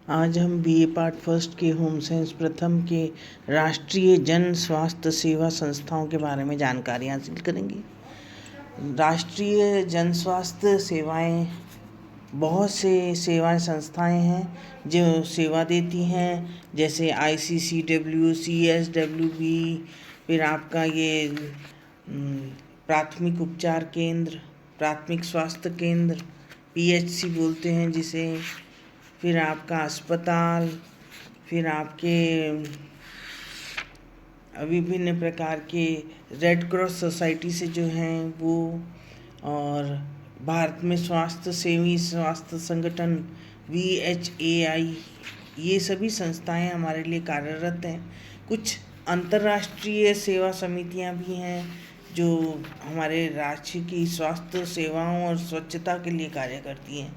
आज हम BA part first के होम साइंस प्रथम के राष्ट्रीय जन स्वास्थ्य सेवा संस्थाओं के बारे में जानकारी हासिल करेंगे। राष्ट्रीय जन स्वास्थ्य सेवाएं बहुत से सेवाएं संस्थाएं हैं जो सेवा देती हैं, जैसे ICCW, CSWB, फिर आपका ये प्राथमिक उपचार केंद्र, प्राथमिक स्वास्थ्य केंद्र, PHC बोलते हैं जिसे, फिर आपका अस्पताल, फिर आपके विभिन्न प्रकार के रेड क्रॉस सोसाइटी से जो हैं वो, और भारत में स्वास्थ्य सेवी स्वास्थ्य संगठन VHAI, ये सभी संस्थाएं हमारे लिए कार्यरत हैं। कुछ अंतर्राष्ट्रीय सेवा समितियां भी हैं जो हमारे राज्य की स्वास्थ्य सेवाओं और स्वच्छता के लिए कार्य करती हैं।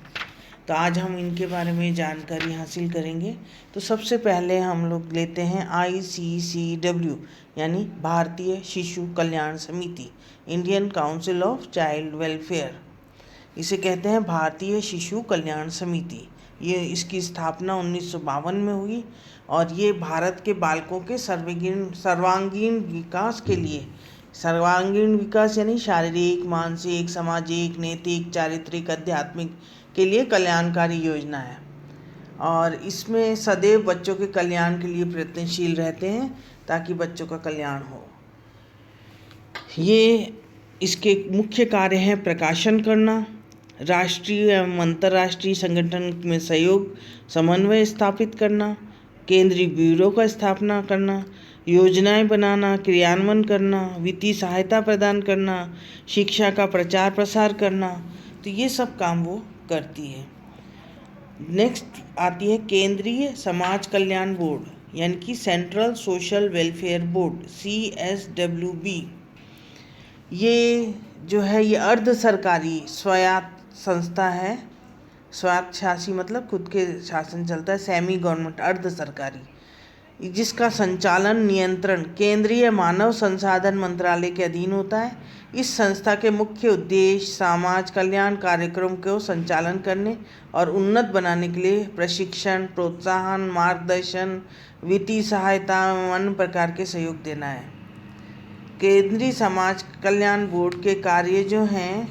तो आज हम इनके बारे में जानकारी हासिल करेंगे। तो सबसे पहले हम लोग लेते हैं ICCW, यानी भारतीय शिशु कल्याण समिति, Indian council of child welfare. इसे कहते हैं भारतीय शिशु कल्याण समिति। ये इसकी स्थापना 1952 में हुई और ये भारत के बालकों के सर्वांगीण विकास के लिए, सर्वांगीण विकास यानी शारीरिक, मानसिक, सामाजिक, नैतिक, चारित्रिक, आध्यात्मिक के लिए कल्याणकारी योजना है और इसमें सदैव बच्चों के कल्याण के लिए प्रयत्नशील रहते हैं ताकि बच्चों का कल्याण हो। ये इसके मुख्य कार्य हैं: प्रकाशन करना, राष्ट्रीय एवं अंतर्राष्ट्रीय संगठन में सहयोग समन्वय स्थापित करना, केंद्रीय ब्यूरो का स्थापना करना, योजनाएं बनाना, क्रियान्वयन करना, वित्तीय सहायता प्रदान करना, शिक्षा का प्रचार प्रसार करना। तो ये सब काम वो करती है। नेक्स्ट आती है केंद्रीय समाज कल्याण बोर्ड, यानी कि central social welfare board, CSWB। ये जो है ये अर्ध सरकारी स्वायत्त संस्था है। स्वायत्त शासी मतलब खुद के शासन चलता है, सेमी गवर्नमेंट, अर्ध सरकारी, जिसका संचालन नियंत्रण केंद्रीय मानव संसाधन मंत्रालय के अधीन होता है। इस संस्था के मुख्य उद्देश्य समाज कल्याण कार्यक्रम को संचालन करने और उन्नत बनाने के लिए प्रशिक्षण, प्रोत्साहन, मार्गदर्शन, वित्तीय सहायता एवं अन्य प्रकार के सहयोग देना है। केंद्रीय समाज कल्याण बोर्ड के कार्य जो हैं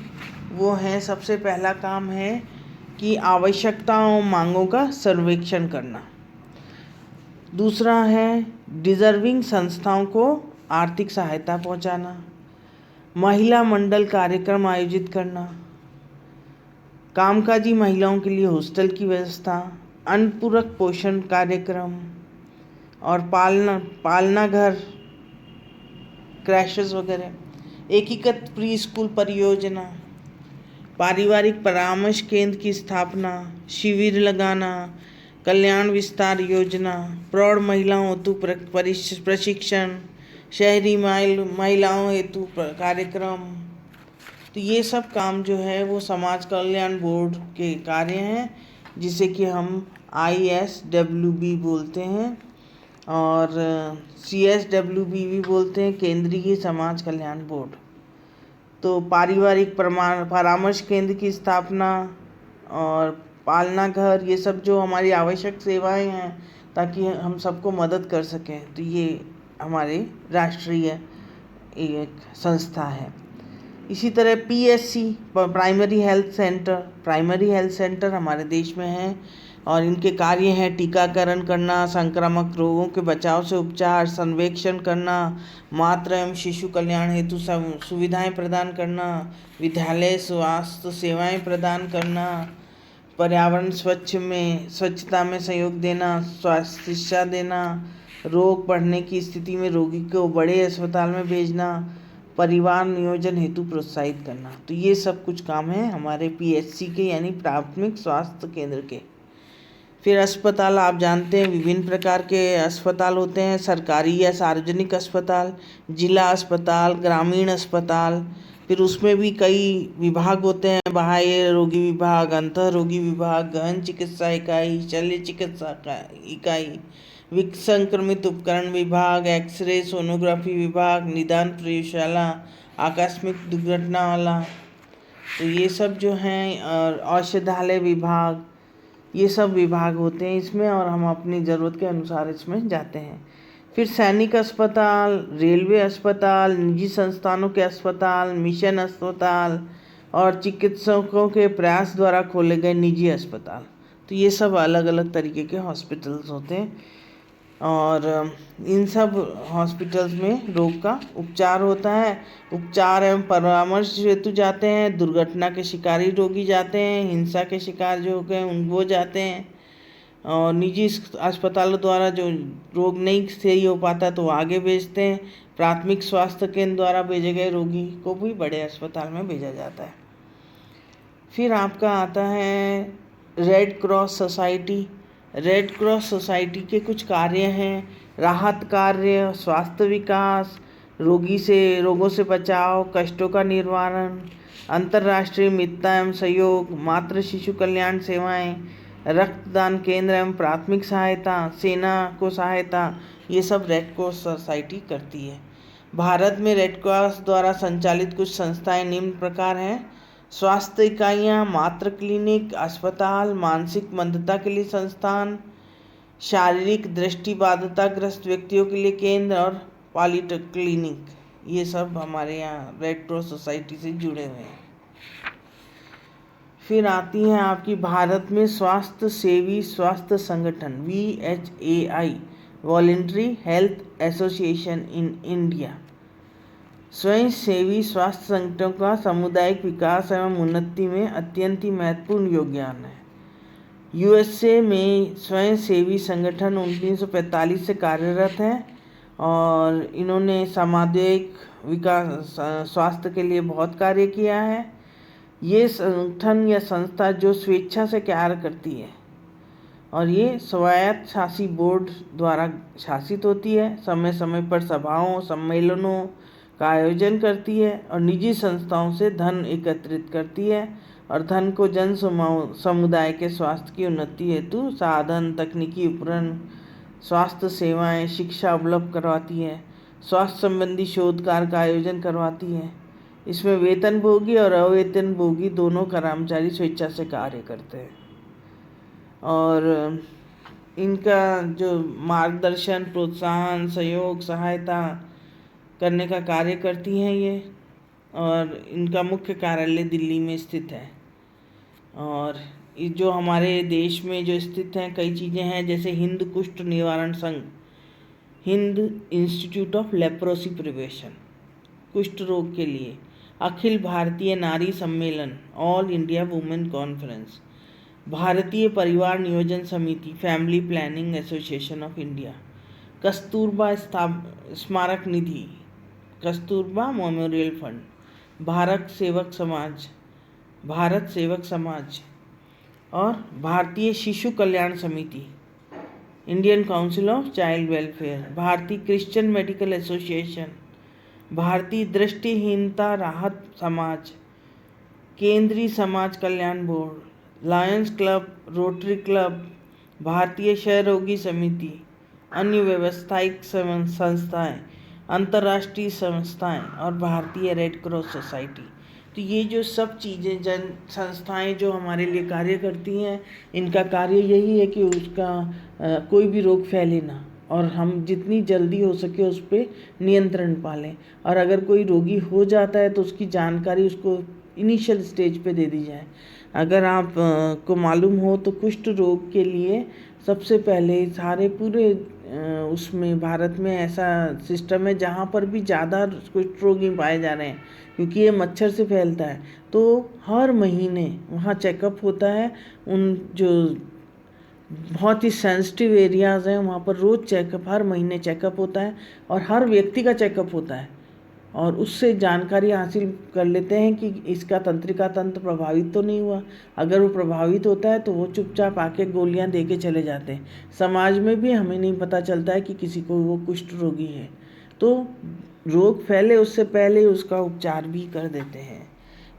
वो हैं, सबसे पहला काम है कि आवश्यकताओं मांगों का सर्वेक्षण करना। दूसरा है डिजर्विंग संस्थाओं को आर्थिक सहायता पहुंचाना, महिला मंडल कार्यक्रम आयोजित करना, कामकाजी महिलाओं के लिए हॉस्टल की व्यवस्था, अन्नपूरक पोषण कार्यक्रम और पालना घर, क्रैशेस वगैरह, एकीकृत प्री स्कूल परियोजना, पारिवारिक परामर्श केंद्र की स्थापना, शिविर लगाना, कल्याण विस्तार योजना, प्रौढ़ महिलाओं हेतु प्रशिक्षण, शहरी महिलाओं हेतु कार्यक्रम। तो ये सब काम जो है वो समाज कल्याण बोर्ड के कार्य हैं, जिसे कि हम ISWB बोलते हैं और CSWB भी बोलते हैं, केंद्रीय समाज कल्याण बोर्ड। तो पारिवारिक परामर्श केंद्र की स्थापना और पालना घर, ये सब जो हमारी आवश्यक सेवाएं हैं ताकि हम सबको मदद कर सकें, तो ये हमारे राष्ट्रीय एक संस्था है। इसी तरह PHC, प्राइमरी हेल्थ सेंटर हमारे देश में हैं और इनके कार्य हैं टीकाकरण करना, संक्रामक रोगों के बचाव से उपचार, सर्वेक्षण करना, मातृ एवं शिशु कल्याण हेतु सुविधाएं प्रदान करना, विद्यालय स्वास्थ्य सेवाएं प्रदान करना, पर्यावरण स्वच्छता में सहयोग देना, स्वास्थ्य शिक्षा देना, रोग बढ़ने की स्थिति में रोगी को बड़े अस्पताल में भेजना, परिवार नियोजन हेतु प्रोत्साहित करना। तो ये सब कुछ काम है हमारे PHC के, यानी प्राथमिक स्वास्थ्य केंद्र के। फिर अस्पताल, आप जानते हैं विभिन्न प्रकार के अस्पताल होते हैं, सरकारी या सार्वजनिक अस्पताल, जिला अस्पताल, ग्रामीण अस्पताल। फिर उसमें भी कई विभाग होते हैं, बाह्य रोगी विभाग, अंतः रोगी विभाग, गहन चिकित्सा इकाई, शल्य चिकित्सा इकाई, विसंक्रमित उपकरण विभाग, एक्सरे सोनोग्राफी विभाग, निदान प्रयोगशाला, आकस्मिक दुर्घटना वाला। तो ये सब जो हैं, और औषधालय विभाग, ये सब विभाग होते हैं इसमें, और हम अपनी ज़रूरत के अनुसार इसमें जाते हैं। फिर सैनिक अस्पताल, रेलवे अस्पताल, निजी संस्थानों के अस्पताल, मिशन अस्पताल और चिकित्सकों के प्रयास द्वारा खोले गए निजी अस्पताल। तो ये सब अलग अलग तरीके के हॉस्पिटल्स होते हैं, और इन सब हॉस्पिटल्स में रोग का उपचार होता है। उपचार एवं परामर्श हेतु जाते हैं, दुर्घटना के शिकारी रोगी जाते हैं, हिंसा के शिकार जो हो गए वो जाते हैं, और निजी अस्पतालों द्वारा जो रोग नहीं सही हो पाता तो आगे भेजते हैं। प्राथमिक स्वास्थ्य केंद्र द्वारा भेजे गए रोगी को भी बड़े अस्पताल में भेजा जाता है। फिर आपका आता है red cross society. Red cross society के कुछ कार्य हैं: राहत कार्य, स्वास्थ्य विकास, रोगों से बचाव, कष्टों का निवारण, अंतर्राष्ट्रीय मित्रता एवं सहयोग, मातृ शिशु कल्याण सेवाएं, रक्तदान केंद्र एवं प्राथमिक सहायता, सेना को सहायता, ये सब रेड क्रॉस सोसाइटी करती है। भारत में रेड क्रॉस द्वारा संचालित कुछ संस्थाएं निम्न प्रकार हैं: स्वास्थ्य इकाइयाँ, मातृ क्लिनिक, अस्पताल, मानसिक मंदता के लिए संस्थान, शारीरिक दृष्टिबाधिताग्रस्त व्यक्तियों के लिए केंद्र और पॉलीक्लिनिक। ये सब हमारे यहाँ रेड क्रॉस सोसाइटी से जुड़े हुए हैं। फिर आती हैं आपकी भारत में स्वास्थ्य सेवी स्वास्थ्य संगठन VHAI, voluntary health association in India. स्वयं सेवी स्वास्थ्य संगठनों का सामुदायिक विकास एवं उन्नति में अत्यंत ही महत्वपूर्ण योगदान है। USA में स्वयं सेवी संगठन 1945 से कार्यरत हैं, और इन्होंने सामुदायिक विकास स्वास्थ्य के लिए बहुत कार्य किया है। ये संगठन या संस्था जो स्वेच्छा से कार्य करती है, और ये स्वायत्त शासी बोर्ड द्वारा शासित होती है, समय समय पर सभाओं सम्मेलनों का आयोजन करती है, और निजी संस्थाओं से धन एकत्रित करती है, और धन को जन समुदाय के स्वास्थ्य की उन्नति हेतु साधन, तकनीकी उपकरण, स्वास्थ्य सेवाएं, शिक्षा उपलब्ध करवाती है, स्वास्थ्य संबंधी शोध कार्य का आयोजन करवाती है। इसमें वेतनभोगी और अवेतनभोगी दोनों कर्मचारी स्वेच्छा से कार्य करते हैं, और इनका जो मार्गदर्शन, प्रोत्साहन, सहयोग, सहायता करने का कार्य करती हैं ये, और इनका मुख्य कार्यालय दिल्ली में स्थित है। और जो हमारे देश में जो स्थित हैं कई चीज़ें हैं, जैसे हिंद कुष्ठ निवारण संघ, Hind institute of leprosy prevention, कुष्ठ रोग के लिए, अखिल भारतीय नारी सम्मेलन, ऑल इंडिया वुमेन कॉन्फ्रेंस, भारतीय परिवार नियोजन समिति, family planning association of India, Kasturba स्मारक निधि, कस्तूरबा मेमोरियल फंड, भारत सेवक समाज, और भारतीय शिशु कल्याण समिति, Indian council of child welfare, भारतीय क्रिश्चियन मेडिकल एसोसिएशन, भारतीय दृष्टिहीनता राहत समाज, केंद्रीय समाज कल्याण board, Lions club, Rotary club, भारतीय क्षय रोगी समिति, अन्य व्यावसायिक संस्थाएं, अंतर्राष्ट्रीय संस्थाएं, और भारतीय रेड क्रॉस सोसाइटी। तो ये जो सब चीज़ें जन संस्थाएं जो हमारे लिए कार्य करती हैं, इनका कार्य यही है कि उसका कोई भी रोग फैले ना, और हम जितनी जल्दी हो सके उस पर नियंत्रण पालें, और अगर कोई रोगी हो जाता है तो उसकी जानकारी उसको इनिशियल स्टेज पे दे दी जाए। अगर आप को मालूम हो तो कुष्ठ रोग के लिए सबसे पहले सारे पूरे उसमें भारत में ऐसा सिस्टम है जहाँ पर भी ज़्यादा कुष्ठ रोगी पाए जा रहे हैं, क्योंकि ये मच्छर से फैलता है, तो हर महीने वहाँ चेकअप होता है। उन जो बहुत ही सेंसिटिव एरियाज़ हैं वहाँ पर रोज़ चेकअप, हर महीने चेकअप होता है, और हर व्यक्ति का चेकअप होता है, और उससे जानकारी हासिल कर लेते हैं कि इसका तंत्रिका तंत्र प्रभावित तो नहीं हुआ। अगर वो प्रभावित होता है तो वो चुपचाप आके गोलियां दे के चले जाते हैं। समाज में भी हमें नहीं पता चलता है कि किसी को वो कुष्ठ रोगी है, तो रोग फैले उससे पहले उसका उपचार भी कर देते हैं।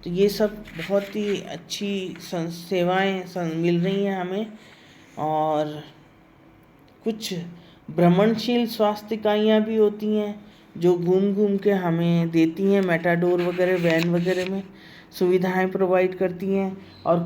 तो ये सब बहुत ही अच्छी सेवाएं मिल रही हैं हमें। और कुछ भ्रमणशील स्वास्थ्य इकाइयाँ भी होती हैं जो घूम घूम के हमें देती हैं, मेटाडोर वगैरह, वैन वगैरह में सुविधाएं प्रोवाइड करती हैं, और